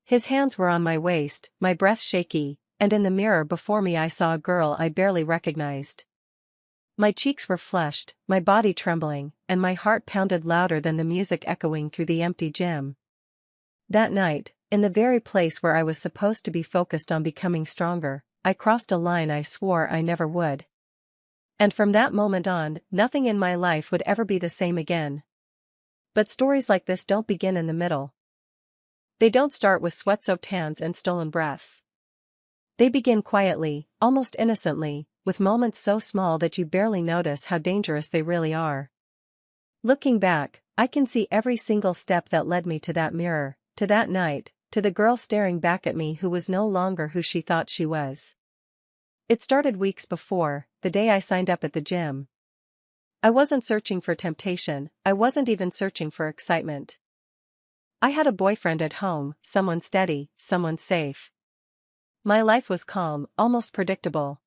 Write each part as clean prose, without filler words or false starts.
His hands were on my waist, my breath shaky, and in the mirror before me I saw a girl I barely recognized. My cheeks were flushed, my body trembling, and my heart pounded louder than the music echoing through the empty gym. That night, in the very place where I was supposed to be focused on becoming stronger, I crossed a line I swore I never would. And from that moment on, nothing in my life would ever be the same again. But stories like this don't begin in the middle. They don't start with sweat-soaked hands and stolen breaths. They begin quietly, almost innocently, with moments so small that you barely notice how dangerous they really are. Looking back, I can see every single step that led me to that mirror, to that night, to the girl staring back at me who was no longer who she thought she was. It started weeks before, the day I signed up at the gym. I wasn't searching for temptation, I wasn't even searching for excitement. I had a boyfriend at home, someone steady, someone safe. My life was calm, almost predictable.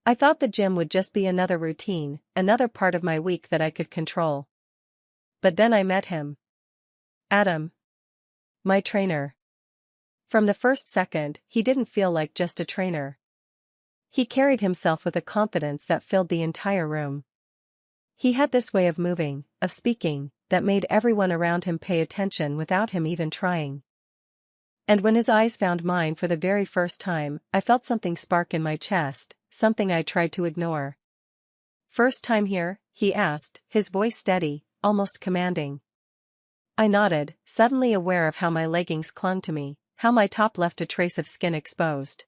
I thought the gym would just be another routine, another part of my week that I could control. But then I met him. Adam. My trainer. From the first second, he didn't feel like just a trainer. He carried himself with a confidence that filled the entire room. He had this way of moving, of speaking, that made everyone around him pay attention without him even trying. And when his eyes found mine for the very first time, I felt something spark in my chest, something I tried to ignore. "First time here?" he asked, his voice steady, almost commanding. I nodded, suddenly aware of how my leggings clung to me, how my top left a trace of skin exposed.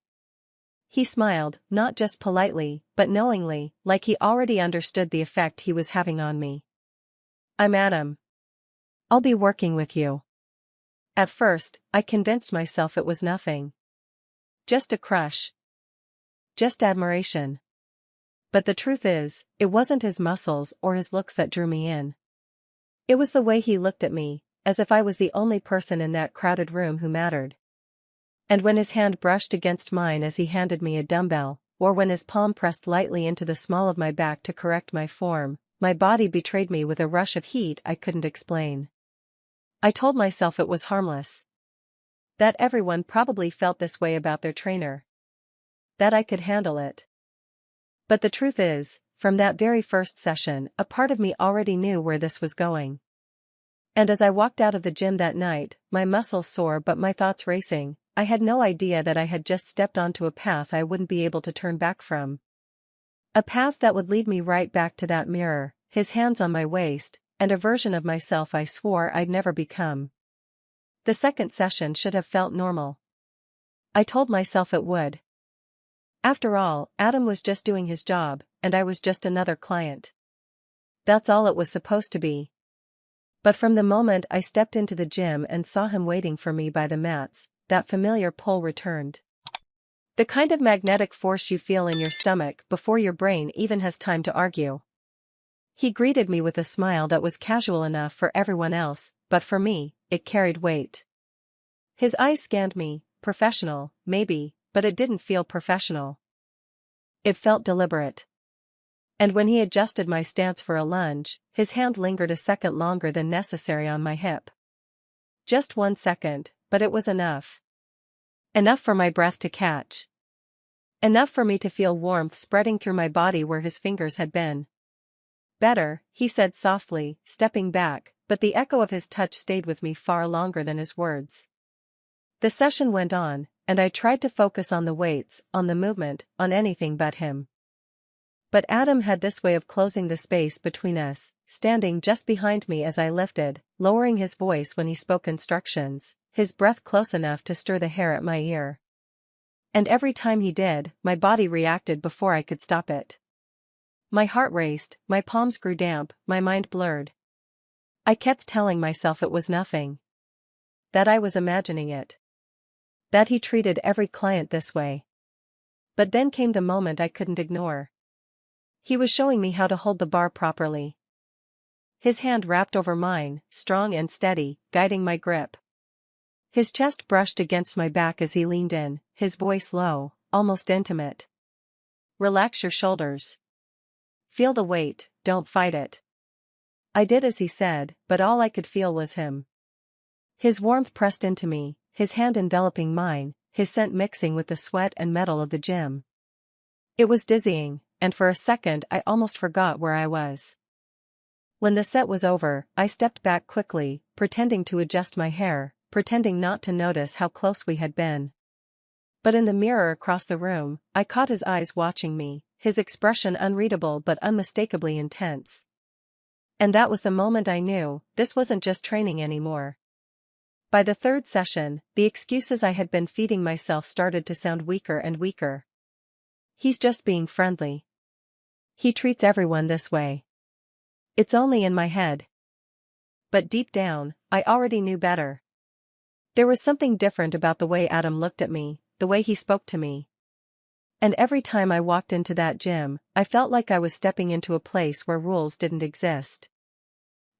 He smiled, not just politely, but knowingly, like he already understood the effect he was having on me. "I'm Adam. I'll be working with you." At first, I convinced myself it was nothing. Just a crush. Just admiration. But the truth is, it wasn't his muscles or his looks that drew me in. It was the way he looked at me, as if I was the only person in that crowded room who mattered. And when his hand brushed against mine as he handed me a dumbbell, or when his palm pressed lightly into the small of my back to correct my form, my body betrayed me with a rush of heat I couldn't explain. I told myself it was harmless. That everyone probably felt this way about their trainer. That I could handle it. But the truth is, from that very first session, a part of me already knew where this was going. And as I walked out of the gym that night, my muscles sore but my thoughts racing, I had no idea that I had just stepped onto a path I wouldn't be able to turn back from. A path that would lead me right back to that mirror, his hands on my waist, and a version of myself I swore I'd never become. The second session should have felt normal. I told myself it would. After all, Adam was just doing his job, and I was just another client. That's all it was supposed to be. But from the moment I stepped into the gym and saw him waiting for me by the mats, that familiar pull returned. The kind of magnetic force you feel in your stomach before your brain even has time to argue. He greeted me with a smile that was casual enough for everyone else, but for me, it carried weight. His eyes scanned me, professional, maybe, but it didn't feel professional. It felt deliberate. And when he adjusted my stance for a lunge, his hand lingered a second longer than necessary on my hip. Just 1 second, but it was enough. Enough for my breath to catch. Enough for me to feel warmth spreading through my body where his fingers had been. "Better," he said softly, stepping back, but the echo of his touch stayed with me far longer than his words. The session went on, and I tried to focus on the weights, on the movement, on anything but him. But Adam had this way of closing the space between us, standing just behind me as I lifted, lowering his voice when he spoke instructions, his breath close enough to stir the hair at my ear. And every time he did, my body reacted before I could stop it. My heart raced, my palms grew damp, my mind blurred. I kept telling myself it was nothing. That I was imagining it. That he treated every client this way. But then came the moment I couldn't ignore. He was showing me how to hold the bar properly. His hand wrapped over mine, strong and steady, guiding my grip. His chest brushed against my back as he leaned in, his voice low, almost intimate. "Relax your shoulders. Feel the weight, don't fight it." I did as he said, but all I could feel was him. His warmth pressed into me, his hand enveloping mine, his scent mixing with the sweat and metal of the gym. It was dizzying, and for a second I almost forgot where I was. When the set was over, I stepped back quickly, pretending to adjust my hair, pretending not to notice how close we had been. But in the mirror across the room, I caught his eyes watching me, his expression unreadable but unmistakably intense. And that was the moment I knew, this wasn't just training anymore. By the third session, the excuses I had been feeding myself started to sound weaker and weaker. He's just being friendly. He treats everyone this way. It's only in my head. But deep down, I already knew better. There was something different about the way Adam looked at me, the way he spoke to me. And every time I walked into that gym, I felt like I was stepping into a place where rules didn't exist.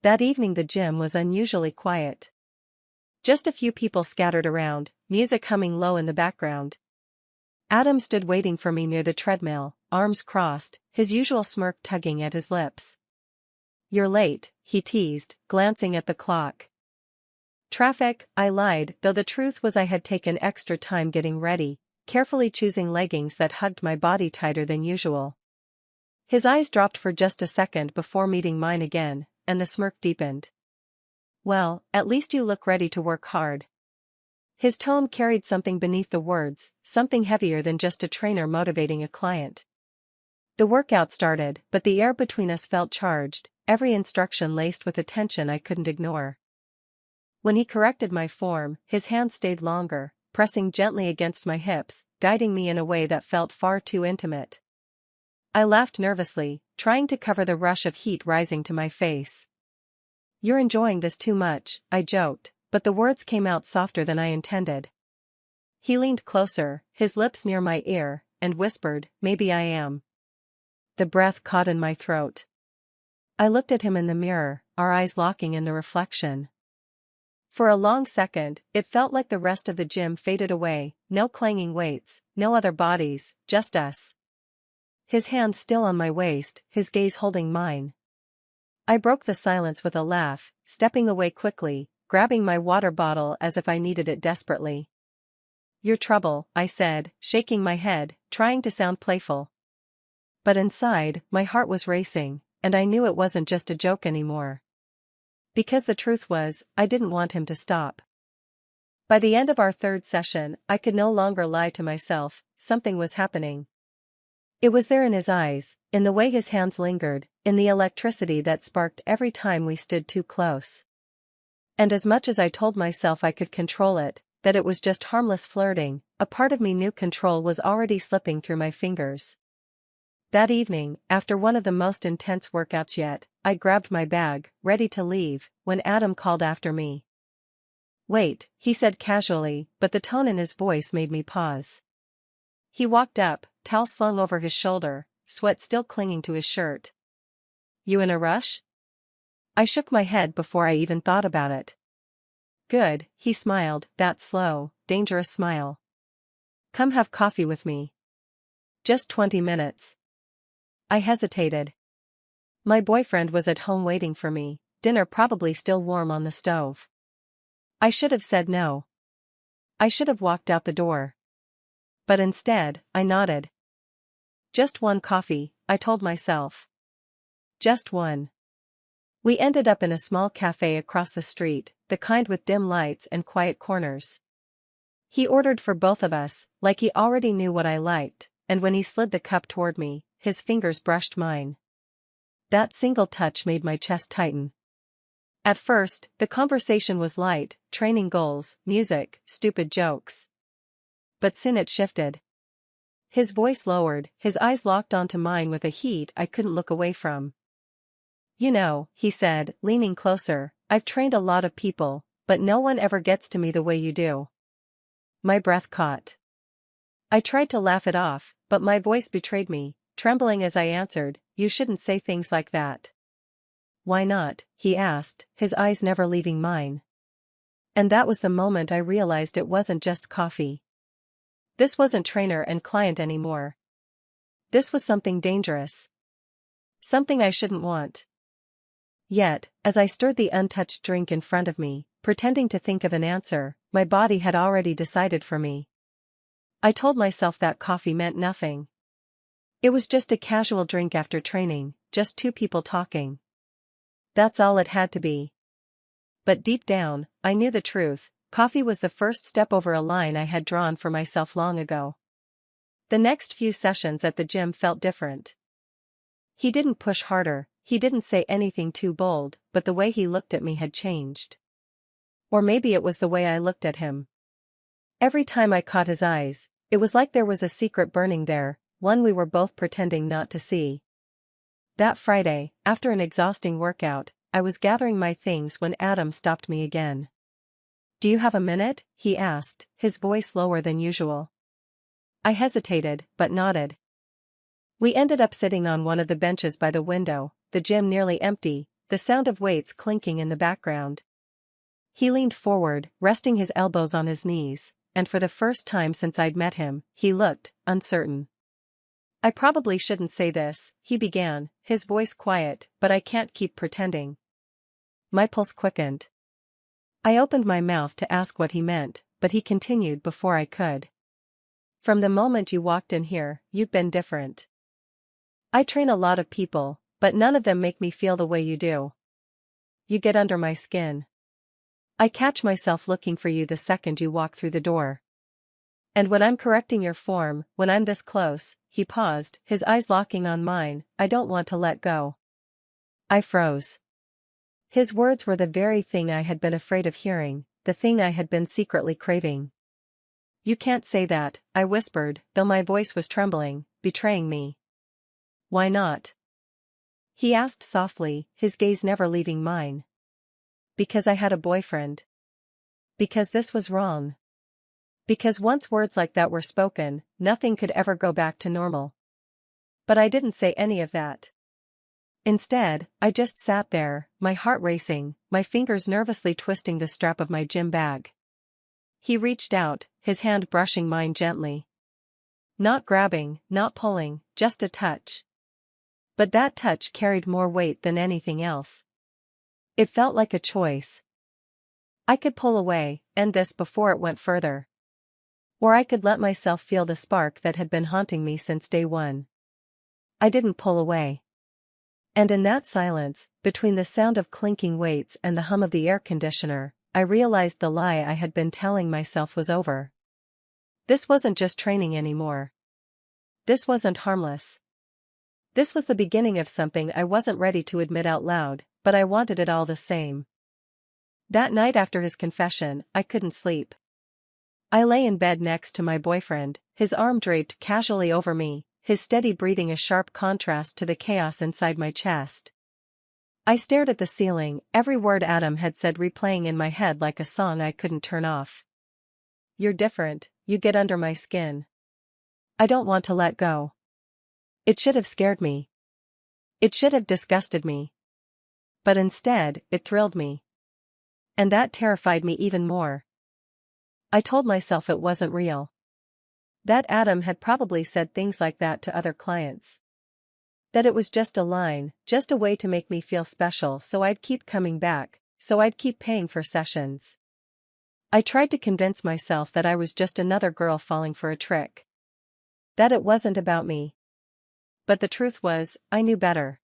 That evening the gym was unusually quiet. Just a few people scattered around, music humming low in the background. Adam stood waiting for me near the treadmill, arms crossed, his usual smirk tugging at his lips. "You're late," he teased, glancing at the clock. "Traffic," I lied, though the truth was I had taken extra time getting ready, carefully choosing leggings that hugged my body tighter than usual. His eyes dropped for just a second before meeting mine again, and the smirk deepened. "Well, at least you look ready to work hard." His tone carried something beneath the words, something heavier than just a trainer motivating a client. The workout started, but the air between us felt charged, every instruction laced with a tension I couldn't ignore. When he corrected my form, his hand stayed longer, pressing gently against my hips, guiding me in a way that felt far too intimate. I laughed nervously, trying to cover the rush of heat rising to my face. "You're enjoying this too much," I joked, but the words came out softer than I intended. He leaned closer, his lips near my ear, and whispered, "Maybe I am." The breath caught in my throat. I looked at him in the mirror, our eyes locking in the reflection. For a long second, it felt like the rest of the gym faded away, no clanging weights, no other bodies, just us. His hand still on my waist, his gaze holding mine. I broke the silence with a laugh, stepping away quickly, grabbing my water bottle as if I needed it desperately. "Your trouble," I said, shaking my head, trying to sound playful. But inside, my heart was racing, and I knew it wasn't just a joke anymore. Because the truth was, I didn't want him to stop. By the end of our third session, I could no longer lie to myself, something was happening. It was there in his eyes, in the way his hands lingered, in the electricity that sparked every time we stood too close. And as much as I told myself I could control it, that it was just harmless flirting, a part of me knew control was already slipping through my fingers. That evening, after one of the most intense workouts yet, I grabbed my bag, ready to leave, when Adam called after me. "Wait," he said casually, but the tone in his voice made me pause. He walked up, towel slung over his shoulder, sweat still clinging to his shirt. "You in a rush?" I shook my head before I even thought about it. "Good," he smiled, that slow, dangerous smile. "Come have coffee with me." "Just 20 minutes. I hesitated. My boyfriend was at home waiting for me, dinner probably still warm on the stove. I should have said no. I should have walked out the door. But instead, I nodded. "Just one coffee," I told myself. Just one. We ended up in a small cafe across the street, the kind with dim lights and quiet corners. He ordered for both of us, like he already knew what I liked, and when he slid the cup toward me, his fingers brushed mine. That single touch made my chest tighten. At first, the conversation was light, training goals, music, stupid jokes. But soon it shifted. His voice lowered, his eyes locked onto mine with a heat I couldn't look away from. "You know," he said, leaning closer, "I've trained a lot of people, but no one ever gets to me the way you do." My breath caught. I tried to laugh it off, but my voice betrayed me, trembling as I answered, "You shouldn't say things like that." "Why not?" he asked, his eyes never leaving mine. And that was the moment I realized it wasn't just coffee. This wasn't trainer and client anymore. This was something dangerous. Something I shouldn't want. Yet, as I stirred the untouched drink in front of me, pretending to think of an answer. My body had already decided for me. I told myself that coffee meant nothing. It was just a casual drink after training, just two people talking. That's all it had to be. But deep down, I knew the truth. Coffee was the first step over a line I had drawn for myself long ago. The next few sessions at the gym felt different. He didn't push harder, he didn't say anything too bold, but the way he looked at me had changed. Or maybe it was the way I looked at him. Every time I caught his eyes, it was like there was a secret burning there, one we were both pretending not to see. That Friday, after an exhausting workout, I was gathering my things when Adam stopped me again. "Do you have a minute?" he asked, his voice lower than usual. I hesitated, but nodded. We ended up sitting on one of the benches by the window, the gym nearly empty, the sound of weights clinking in the background. He leaned forward, resting his elbows on his knees, and for the first time since I'd met him, he looked uncertain. "I probably shouldn't say this," he began, his voice quiet, "but I can't keep pretending." My pulse quickened. I opened my mouth to ask what he meant, but he continued before I could. "From the moment you walked in here, you've been different. I train a lot of people, but none of them make me feel the way you do. You get under my skin. I catch myself looking for you the second you walk through the door. And when I'm correcting your form, when I'm this close," he paused, his eyes locking on mine, "I don't want to let go." I froze. His words were the very thing I had been afraid of hearing, the thing I had been secretly craving. "You can't say that," I whispered, though my voice was trembling, betraying me. "Why not?" he asked softly, his gaze never leaving mine. "Because I had a boyfriend. Because this was wrong. Because once words like that were spoken, nothing could ever go back to normal." But I didn't say any of that. Instead, I just sat there, my heart racing, my fingers nervously twisting the strap of my gym bag. He reached out, his hand brushing mine gently. Not grabbing, not pulling, just a touch. But that touch carried more weight than anything else. It felt like a choice. I could pull away, end this before it went further. Or I could let myself feel the spark that had been haunting me since day one. I didn't pull away. And in that silence, between the sound of clinking weights and the hum of the air conditioner, I realized the lie I had been telling myself was over. This wasn't just training anymore. This wasn't harmless. This was the beginning of something I wasn't ready to admit out loud, but I wanted it all the same. That night after his confession, I couldn't sleep. I lay in bed next to my boyfriend, his arm draped casually over me, his steady breathing a sharp contrast to the chaos inside my chest. I stared at the ceiling, every word Adam had said replaying in my head like a song I couldn't turn off. "You're different, you get under my skin. I don't want to let go." It should have scared me. It should have disgusted me. But instead, it thrilled me. And that terrified me even more. I told myself it wasn't real. That Adam had probably said things like that to other clients. That it was just a line, just a way to make me feel special so I'd keep coming back, so I'd keep paying for sessions. I tried to convince myself that I was just another girl falling for a trick. That it wasn't about me. But the truth was, I knew better.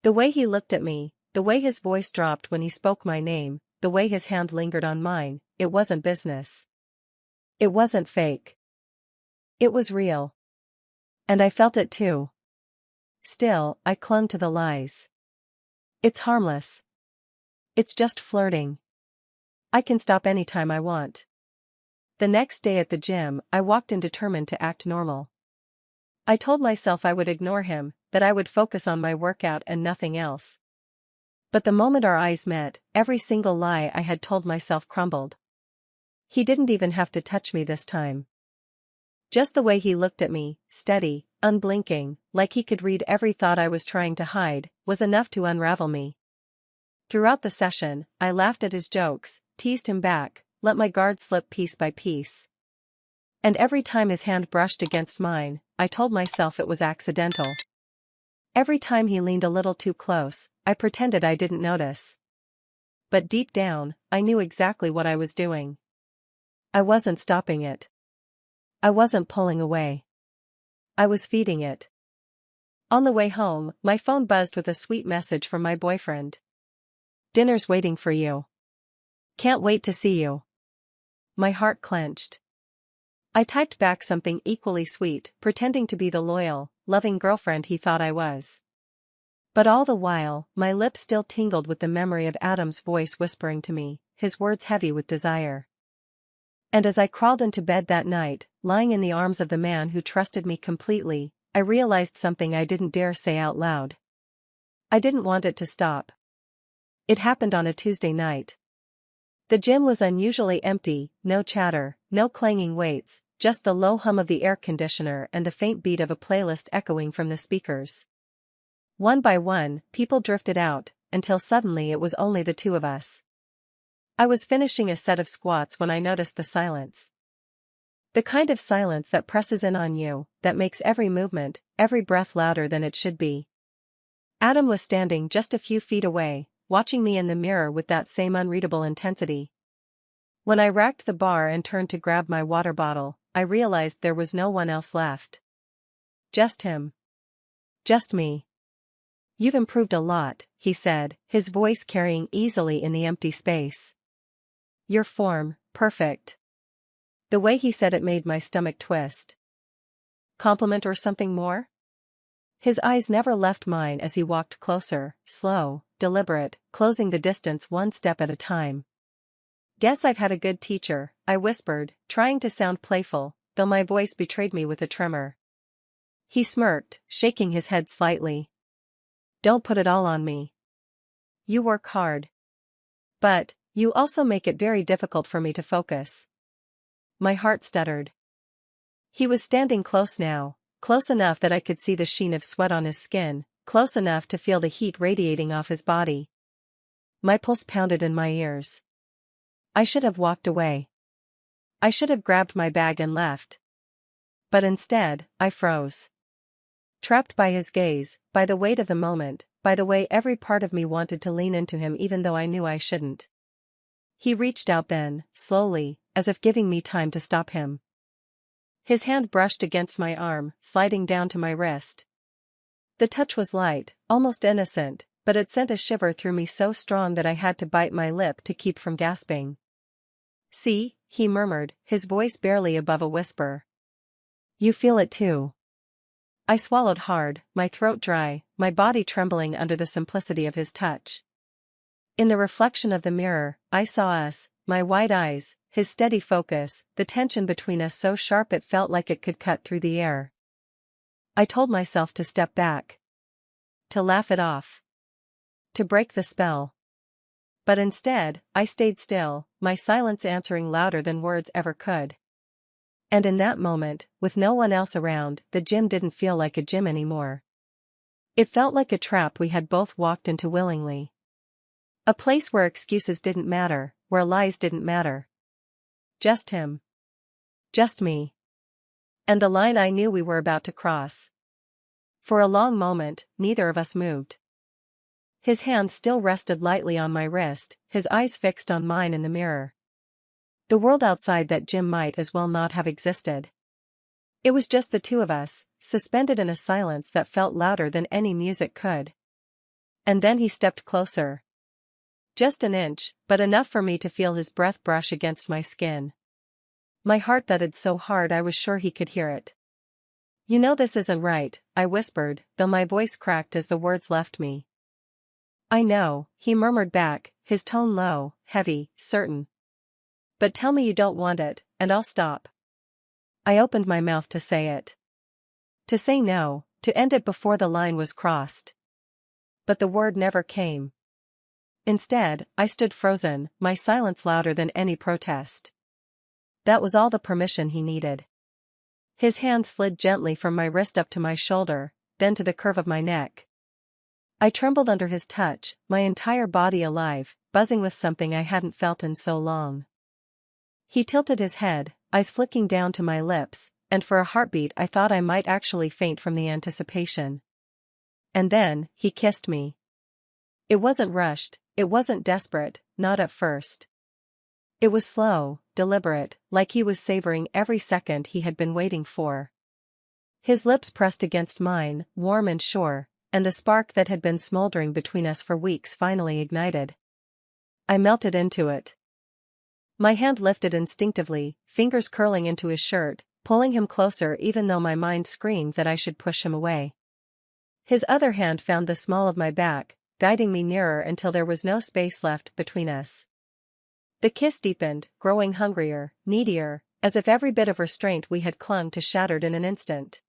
The way he looked at me, the way his voice dropped when he spoke my name, the way his hand lingered on mine, it wasn't business. It wasn't fake. It was real. And I felt it too. Still, I clung to the lies. "It's harmless. It's just flirting. I can stop anytime I want." The next day at the gym, I walked in determined to act normal. I told myself I would ignore him, that I would focus on my workout and nothing else. But the moment our eyes met, every single lie I had told myself crumbled. He didn't even have to touch me this time. Just the way he looked at me, steady, unblinking, like he could read every thought I was trying to hide, was enough to unravel me. Throughout the session, I laughed at his jokes, teased him back, let my guard slip piece by piece. And every time his hand brushed against mine, I told myself it was accidental. Every time he leaned a little too close, I pretended I didn't notice. but deep down, I knew exactly what I was doing. I wasn't stopping it. I wasn't pulling away. I was feeding it. On the way home, my phone buzzed with a sweet message from my boyfriend. "Dinner's waiting for you. Can't wait to see you." My heart clenched. I typed back something equally sweet, pretending to be the loyal, loving girlfriend he thought I was. But all the while, my lips still tingled with the memory of Adam's voice whispering to me, his words heavy with desire. And as I crawled into bed that night, lying in the arms of the man who trusted me completely, I realized something I didn't dare say out loud. I didn't want it to stop. It happened on a Tuesday night. The gym was unusually empty, no chatter, no clanging weights, just the low hum of the air conditioner and the faint beat of a playlist echoing from the speakers. One by one, people drifted out, until suddenly it was only the two of us. I was finishing a set of squats when I noticed the silence. The kind of silence that presses in on you, that makes every movement, every breath louder than it should be. Adam was standing just a few feet away, watching me in the mirror with that same unreadable intensity. When I racked the bar and turned to grab my water bottle, I realized there was no one else left. Just him. Just me. "You've improved a lot," he said, his voice carrying easily in the empty space. "Your form, perfect." The way he said it made my stomach twist. Compliment or something more? His eyes never left mine as he walked closer, slow, deliberate, closing the distance one step at a time. "Guess I've had a good teacher," I whispered, trying to sound playful, though my voice betrayed me with a tremor. He smirked, shaking his head slightly. "Don't put it all on me. You work hard. But, you also make it very difficult for me to focus." My heart stuttered. He was standing close now, close enough that I could see the sheen of sweat on his skin, close enough to feel the heat radiating off his body. My pulse pounded in my ears. I should have walked away. I should have grabbed my bag and left. But instead, I froze. Trapped by his gaze, by the weight of the moment, by the way every part of me wanted to lean into him even though I knew I shouldn't. He reached out then, slowly, as if giving me time to stop him. His hand brushed against my arm, sliding down to my wrist. The touch was light, almost innocent, but it sent a shiver through me so strong that I had to bite my lip to keep from gasping. "See," he murmured, his voice barely above a whisper. "You feel it too." I swallowed hard, my throat dry, my body trembling under the simplicity of his touch. In the reflection of the mirror, I saw us, my wide eyes, his steady focus, the tension between us so sharp it felt like it could cut through the air. I told myself to step back. To laugh it off. To break the spell. But instead, I stayed still, my silence answering louder than words ever could. And in that moment, with no one else around, the gym didn't feel like a gym anymore. It felt like a trap we had both walked into willingly. A place where excuses didn't matter, where lies didn't matter. Just him. Just me. And the line I knew we were about to cross. For a long moment, neither of us moved. His hand still rested lightly on my wrist, his eyes fixed on mine in the mirror. The world outside that gym might as well not have existed. It was just the two of us, suspended in a silence that felt louder than any music could. And then he stepped closer. Just an inch, but enough for me to feel his breath brush against my skin. My heart thudded so hard I was sure he could hear it. "You know this isn't right," I whispered, though my voice cracked as the words left me. "I know," he murmured back, his tone low, heavy, certain. "But tell me you don't want it, and I'll stop." I opened my mouth to say it. To say no, to end it before the line was crossed. But the word never came. Instead, I stood frozen, my silence louder than any protest. That was all the permission he needed. His hand slid gently from my wrist up to my shoulder, then to the curve of my neck. I trembled under his touch, my entire body alive, buzzing with something I hadn't felt in so long. He tilted his head, eyes flicking down to my lips, and for a heartbeat I thought I might actually faint from the anticipation. And then, he kissed me. It wasn't rushed, it wasn't desperate, not at first. It was slow, deliberate, like he was savoring every second he had been waiting for. His lips pressed against mine, warm and sure, and the spark that had been smoldering between us for weeks finally ignited. I melted into it. My hand lifted instinctively, fingers curling into his shirt, pulling him closer even though my mind screamed that I should push him away. His other hand found the small of my back, guiding me nearer until there was no space left between us. The kiss deepened, growing hungrier, needier, as if every bit of restraint we had clung to shattered in an instant.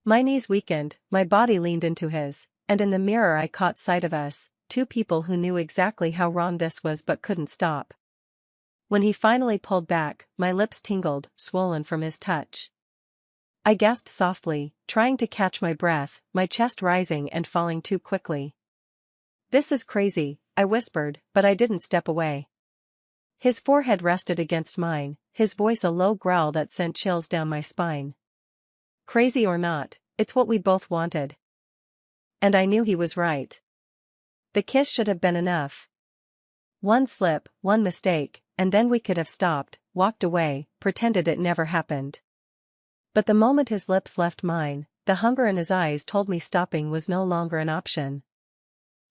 My knees weakened, my body leaned into his, and in the mirror I caught sight of us, two people who knew exactly how wrong this was but couldn't stop. When he finally pulled back, my lips tingled, swollen from his touch. I gasped softly, trying to catch my breath, my chest rising and falling too quickly. "This is crazy," I whispered, but I didn't step away. His forehead rested against mine, his voice a low growl that sent chills down my spine. "Crazy or not, it's what we both wanted." And I knew he was right. The kiss should have been enough. One slip, one mistake, and then we could have stopped, walked away, pretended it never happened. But the moment his lips left mine, the hunger in his eyes told me stopping was no longer an option.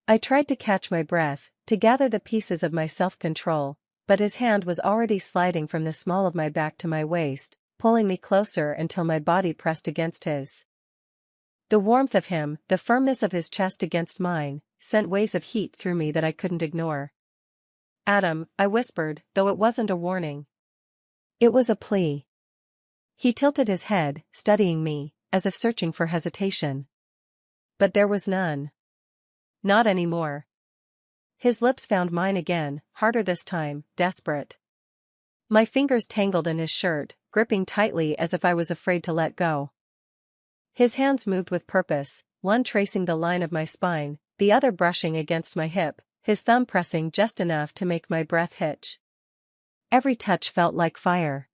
I tried to catch my breath, to gather the pieces of my self-control, but his hand was already sliding from the small of my back to my waist, pulling me closer until my body pressed against his. The warmth of him, the firmness of his chest against mine, sent waves of heat through me that I couldn't ignore. "Adam," I whispered, though it wasn't a warning. It was a plea. He tilted his head, studying me, as if searching for hesitation. But there was none. Not anymore. His lips found mine again, harder this time, desperate. My fingers tangled in his shirt, gripping tightly as if I was afraid to let go. His hands moved with purpose, one tracing the line of my spine, the other brushing against my hip, his thumb pressing just enough to make my breath hitch. Every touch felt like fire.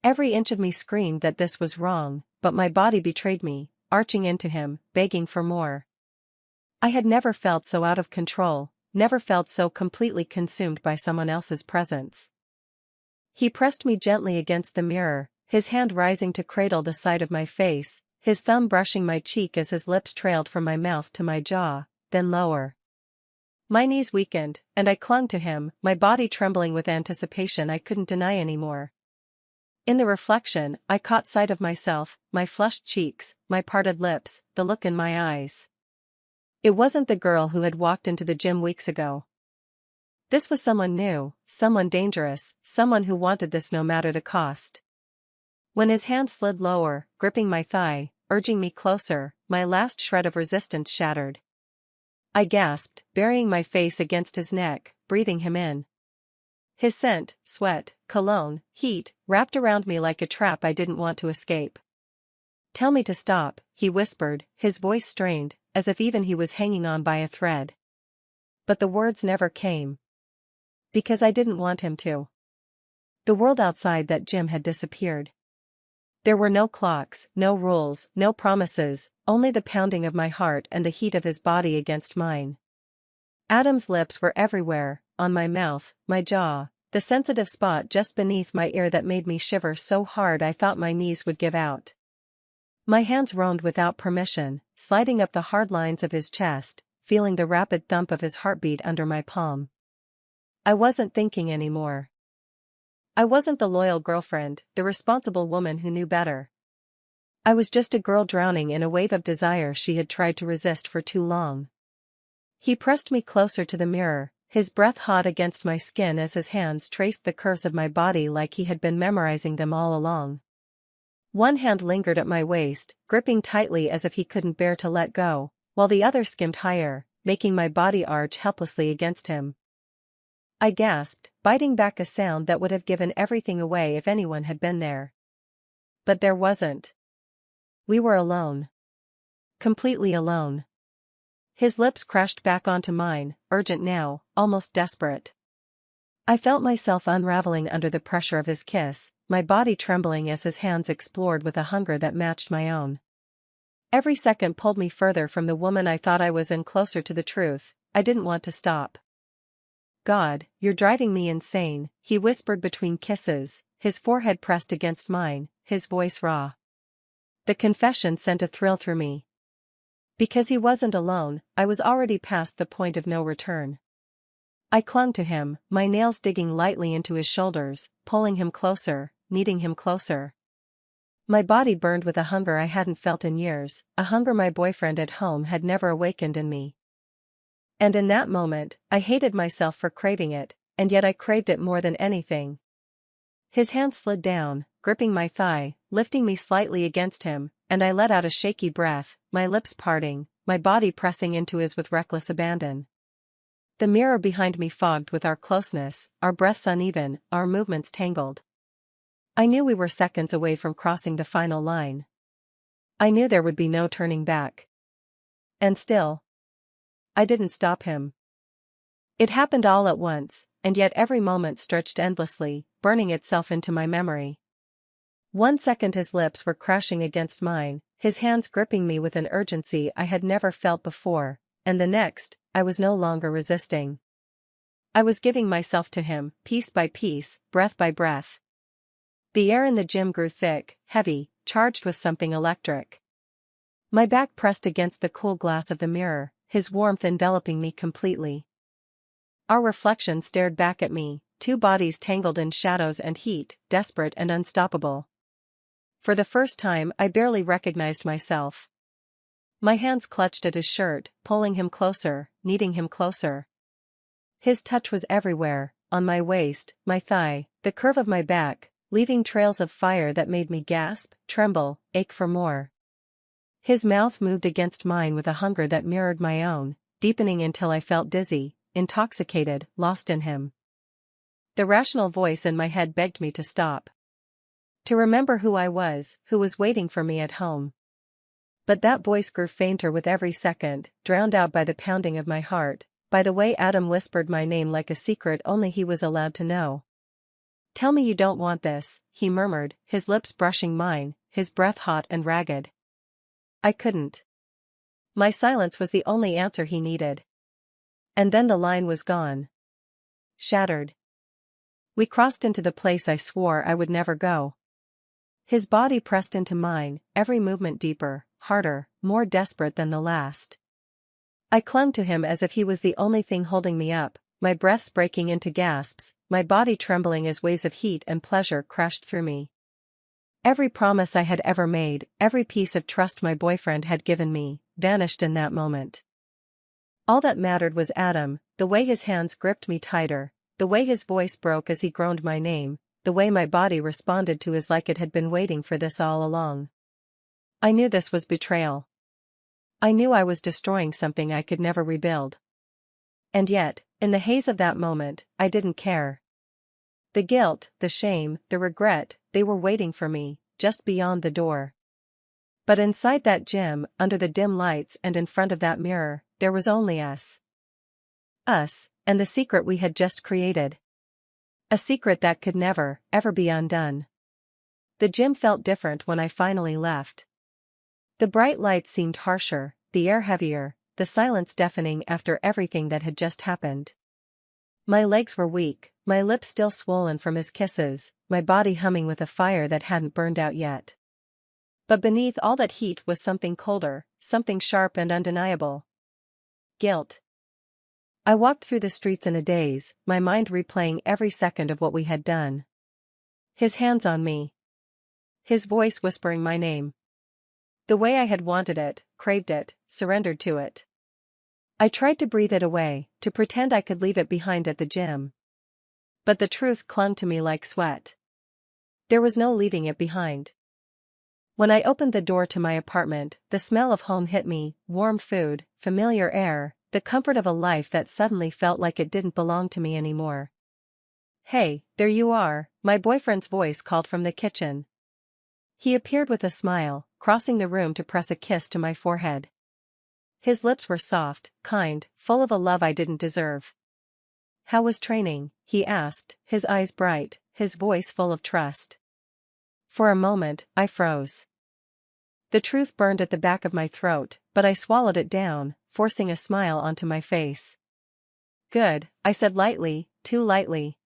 Every inch of me screamed that this was wrong, but my body betrayed me, arching into him, begging for more. I had never felt so out of control, never felt so completely consumed by someone else's presence. He pressed me gently against the mirror, his hand rising to cradle the side of my face, his thumb brushing my cheek as his lips trailed from my mouth to my jaw, then lower. My knees weakened, and I clung to him, my body trembling with anticipation I couldn't deny anymore. In the reflection, I caught sight of myself, my flushed cheeks, my parted lips, the look in my eyes. It wasn't the girl who had walked into the gym weeks ago. This was someone new, someone dangerous, someone who wanted this no matter the cost. When his hand slid lower, gripping my thigh, urging me closer, my last shred of resistance shattered. I gasped, burying my face against his neck, breathing him in. His scent, sweat, cologne, heat, wrapped around me like a trap I didn't want to escape. "Tell me to stop," he whispered, his voice strained, as if even he was hanging on by a thread. But the words never came. Because I didn't want him to. The world outside that gym had disappeared. There were no clocks, no rules, no promises, only the pounding of my heart and the heat of his body against mine. Adam's lips were everywhere, on my mouth, my jaw, the sensitive spot just beneath my ear that made me shiver so hard I thought my knees would give out. My hands roamed without permission, sliding up the hard lines of his chest, feeling the rapid thump of his heartbeat under my palm. I wasn't thinking anymore. I wasn't the loyal girlfriend, the responsible woman who knew better. I was just a girl drowning in a wave of desire she had tried to resist for too long. He pressed me closer to the mirror, his breath hot against my skin as his hands traced the curves of my body like he had been memorizing them all along. One hand lingered at my waist, gripping tightly as if he couldn't bear to let go, while the other skimmed higher, making my body arch helplessly against him. I gasped, biting back a sound that would have given everything away if anyone had been there. But there wasn't. We were alone. Completely alone. His lips crashed back onto mine, urgent now, almost desperate. I felt myself unraveling under the pressure of his kiss, my body trembling as his hands explored with a hunger that matched my own. Every second pulled me further from the woman I thought I was and closer to the truth, I didn't want to stop. God, you're driving me insane, he whispered between kisses, his forehead pressed against mine, his voice raw. The confession sent a thrill through me. Because he wasn't alone, I was already past the point of no return. I clung to him, my nails digging lightly into his shoulders, pulling him closer, needing him closer. My body burned with a hunger I hadn't felt in years, a hunger my boyfriend at home had never awakened in me. And in that moment, I hated myself for craving it, and yet I craved it more than anything. His hand slid down, gripping my thigh, lifting me slightly against him, and I let out a shaky breath, my lips parting, my body pressing into his with reckless abandon. The mirror behind me fogged with our closeness, our breaths uneven, our movements tangled. I knew we were seconds away from crossing the final line. I knew there would be no turning back. And still, I didn't stop him. It happened all at once, and yet every moment stretched endlessly, burning itself into my memory. 1 second his lips were crashing against mine, his hands gripping me with an urgency I had never felt before, and the next, I was no longer resisting. I was giving myself to him, piece by piece, breath by breath. The air in the gym grew thick, heavy, charged with something electric. My back pressed against the cool glass of the mirror, his warmth enveloping me completely. Our reflection stared back at me, two bodies tangled in shadows and heat, desperate and unstoppable. For the first time I barely recognized myself. My hands clutched at his shirt, pulling him closer, needing him closer. His touch was everywhere, on my waist, my thigh, the curve of my back, leaving trails of fire that made me gasp, tremble, ache for more. His mouth moved against mine with a hunger that mirrored my own, deepening until I felt dizzy, intoxicated, lost in him. The rational voice in my head begged me to stop. To remember who I was, who was waiting for me at home. But that voice grew fainter with every second, drowned out by the pounding of my heart, by the way Adam whispered my name like a secret only he was allowed to know. "Tell me you don't want this," he murmured, his lips brushing mine, his breath hot and ragged. I couldn't. My silence was the only answer he needed. And then the line was gone. Shattered. We crossed into the place I swore I would never go. His body pressed into mine, every movement deeper, harder, more desperate than the last. I clung to him as if he was the only thing holding me up, my breaths breaking into gasps, my body trembling as waves of heat and pleasure crashed through me. Every promise I had ever made, every piece of trust my boyfriend had given me, vanished in that moment. All that mattered was Adam, the way his hands gripped me tighter, the way his voice broke as he groaned my name, the way my body responded to his like it had been waiting for this all along. I knew this was betrayal. I knew I was destroying something I could never rebuild. And yet, in the haze of that moment, I didn't care. The guilt, the shame, the regret, they were waiting for me, just beyond the door. But inside that gym, under the dim lights and in front of that mirror, there was only us. Us, and the secret we had just created. A secret that could never, ever be undone. The gym felt different when I finally left. The bright lights seemed harsher, the air heavier, the silence deafening after everything that had just happened. My legs were weak, my lips still swollen from his kisses, my body humming with a fire that hadn't burned out yet. But beneath all that heat was something colder, something sharp and undeniable. Guilt. I walked through the streets in a daze, my mind replaying every second of what we had done. His hands on me. His voice whispering my name. The way I had wanted it, craved it, surrendered to it. I tried to breathe it away, to pretend I could leave it behind at the gym. But the truth clung to me like sweat. There was no leaving it behind. When I opened the door to my apartment, the smell of home hit me, warm food, familiar air, the comfort of a life that suddenly felt like it didn't belong to me anymore. "Hey, there you are," my boyfriend's voice called from the kitchen. He appeared with a smile, crossing the room to press a kiss to my forehead. His lips were soft, kind, full of a love I didn't deserve. "How was training?" he asked, his eyes bright, his voice full of trust. For a moment, I froze. The truth burned at the back of my throat, but I swallowed it down, forcing a smile onto my face. Good, I said lightly, too lightly.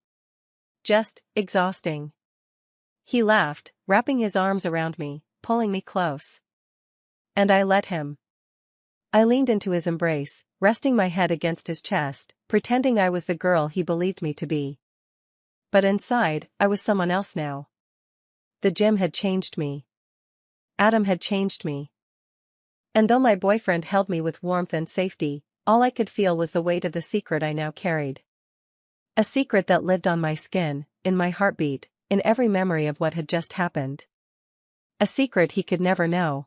Just, exhausting. He laughed, wrapping his arms around me, pulling me close. And I let him. I leaned into his embrace, resting my head against his chest, pretending I was the girl he believed me to be. But inside, I was someone else now. The gym had changed me. Adam had changed me. And though my boyfriend held me with warmth and safety, all I could feel was the weight of the secret I now carried. A secret that lived on my skin, in my heartbeat, in every memory of what had just happened. A secret he could never know,